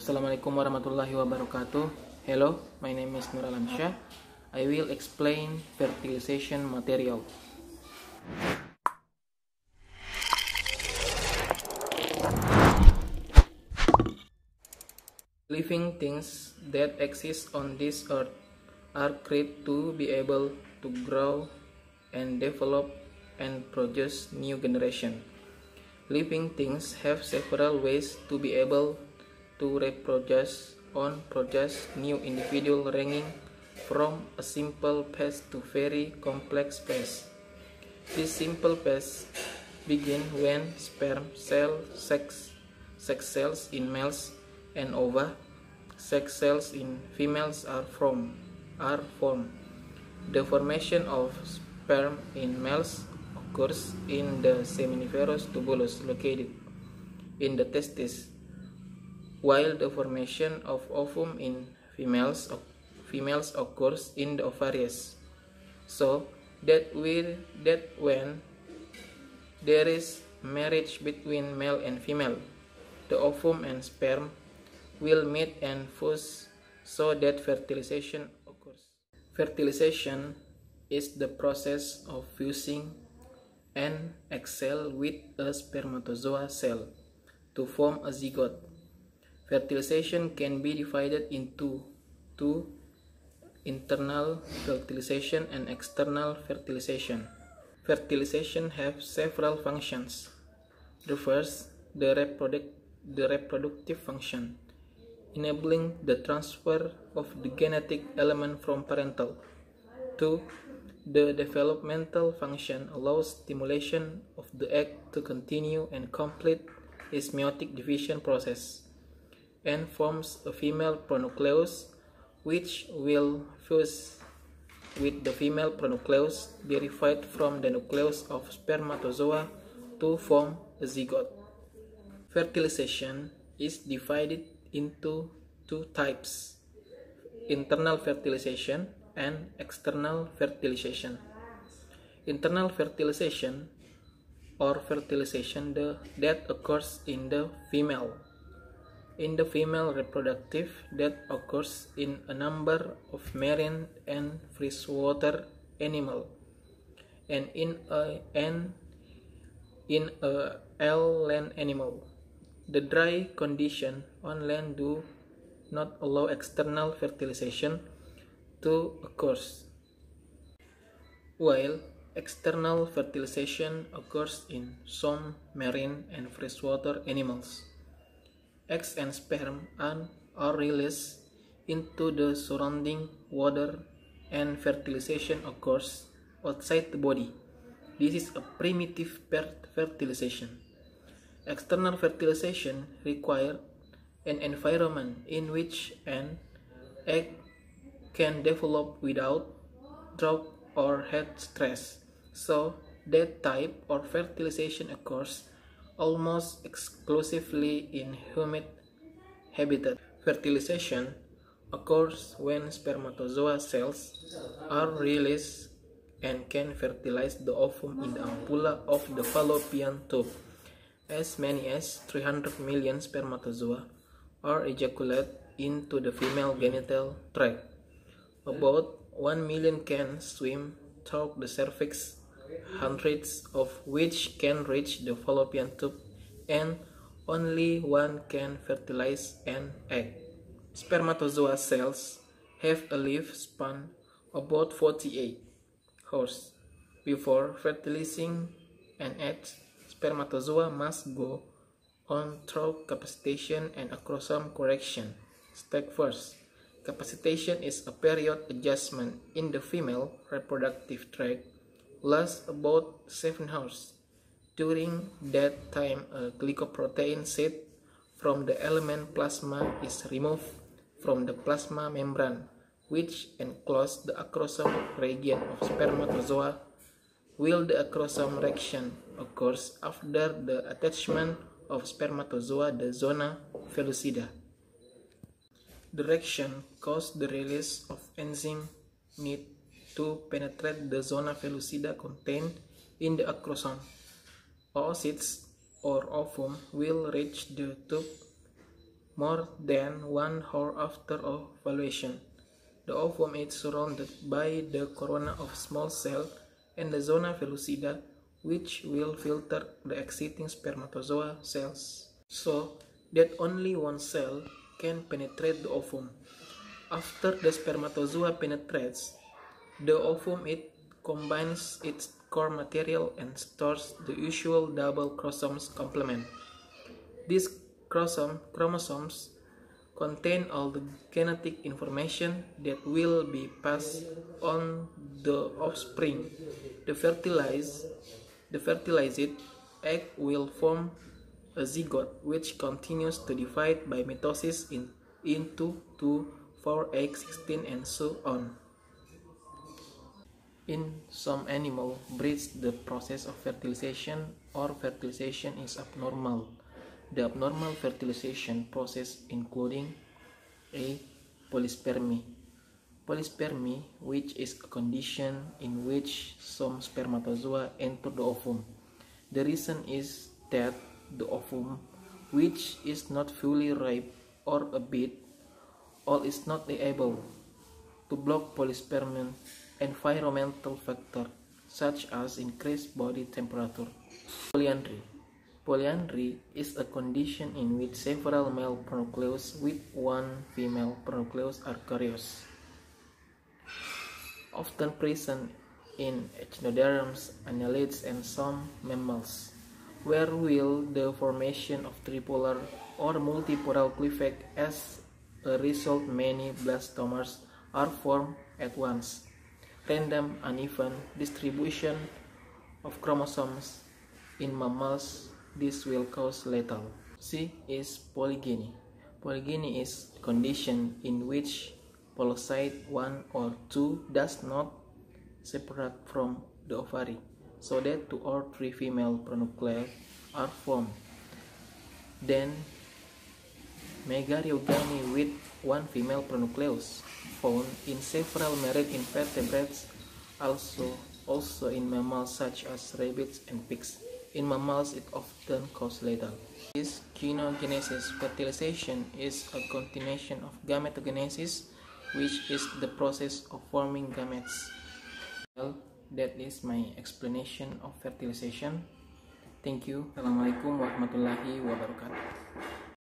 Assalamualaikum warahmatullahi wabarakatuh. Hello, my name is Nur Alamsyah. I will explain fertilization material. Living things that exist on this earth are created to be able to grow and develop and produce new generation. Living things have several ways to be able to reproduce or produce new individual ranging from a simple phase to very complex phase. This simple phase begins when sperm cell sex cells in males and ova sex cells in females are formed. The formation of sperm in males occurs in the seminiferous tubulus located in the testes, while the formation of ovum in females occurs in the ovaries. So that when there is marriage between male and female, the ovum and sperm will meet and fuse so that fertilization occurs. Fertilization is the process of fusing an egg cell with a spermatozoa cell to form a zygote. Fertilization can be divided into two: internal fertilization and external fertilization. Fertilization has several functions. The first, the reproductive function, enabling the transfer of the genetic element from parental. 2. The developmental function allows stimulation of the egg to continue and complete its meiotic division process, and forms a female pronucleus, which will fuse with the female pronucleus derived from the nucleus of spermatozoa to form a zygote. Fertilization is divided into two types: internal fertilization and external fertilization. Internal fertilization, or fertilization that occurs in the female reproductive, that occurs in a number of marine and freshwater animals, and in a land animal. The dry condition on land do not allow external fertilization to occur, while external fertilization occurs in some marine and freshwater animals. Eggs and sperm are released into the surrounding water, and fertilization occurs outside the body. This is a primitive fertilization. External fertilization requires an environment in which an egg can develop without drought or heat stress, so that type of fertilization occurs almost exclusively in humid habitat. Fertilization occurs when spermatozoa cells are released and can fertilize the ovum in the ampulla of the fallopian tube. As many as 300 million spermatozoa are ejaculated into the female genital tract. About 1 million can swim through the cervix, hundreds of which can reach the fallopian tube, and only one can fertilize an egg. Spermatozoa cells have a lifespan about 48 hours. Before fertilizing an egg, spermatozoa must go on through capacitation and acrosome correction. Step first. Capacitation is a period adjustment in the female reproductive tract, lasts about 7 hours. During that time, a glycoprotein sheet from the element plasma is removed from the plasma membrane, which encloses the acrosome region of spermatozoa, while the acrosome region occurs after the attachment of spermatozoa, the zona pellucida. The reaction causes the release of enzyme need to penetrate the zona pellucida contained in the acrosome. Oocytes or ovum will reach the tube more than 1 hour after ovulation. The ovum is surrounded by the corona of small cell and the zona pellucida, which will filter the exiting spermatozoa cells, so that only one cell can penetrate the ovum. After the spermatozoa penetrates the ovum, it combines its core material and stores the usual double chromosomes complement. These chromosomes contain all the genetic information that will be passed on the offspring. The fertilized egg will form a zygote, which continues to divide by mitosis into 2, 4, 8, 16, and so on. In some animal breeds, the process of fertilization or fertilization is abnormal. The abnormal fertilization process including a polyspermy. Polyspermy, which is a condition in which some spermatozoa enter the ovum. The reason is that the ovum, which is not fully ripe or a bit old, is not able to block polyspermy. Environmental factors such as increased body temperature. Polyandry. Polyandry is a condition in which several male pronucleus with one female pronucleus are curious, often present in echinoderms, annelids, and some mammals, where will the formation of tripolar or multipolar cleavage. As a result, many blastomeres are formed at once. Random uneven distribution of chromosomes in mammals, this will cause lethal. C is polygyny. Polygyny is a condition in which polocyte 1 or 2 does not separate from the ovary, so that 2 or 3 female pronuclei are formed. Then megaryogamy with 1 female pronucleus, found in several marine invertebrates, also in mammals such as rabbits and pigs. In mammals, it often causes lethal. This gynogenesis. Fertilization is a continuation of gametogenesis, which is the process of forming gametes. Well, that is my explanation of fertilization. Thank you. Assalamualaikum warahmatullahi wabarakatuh.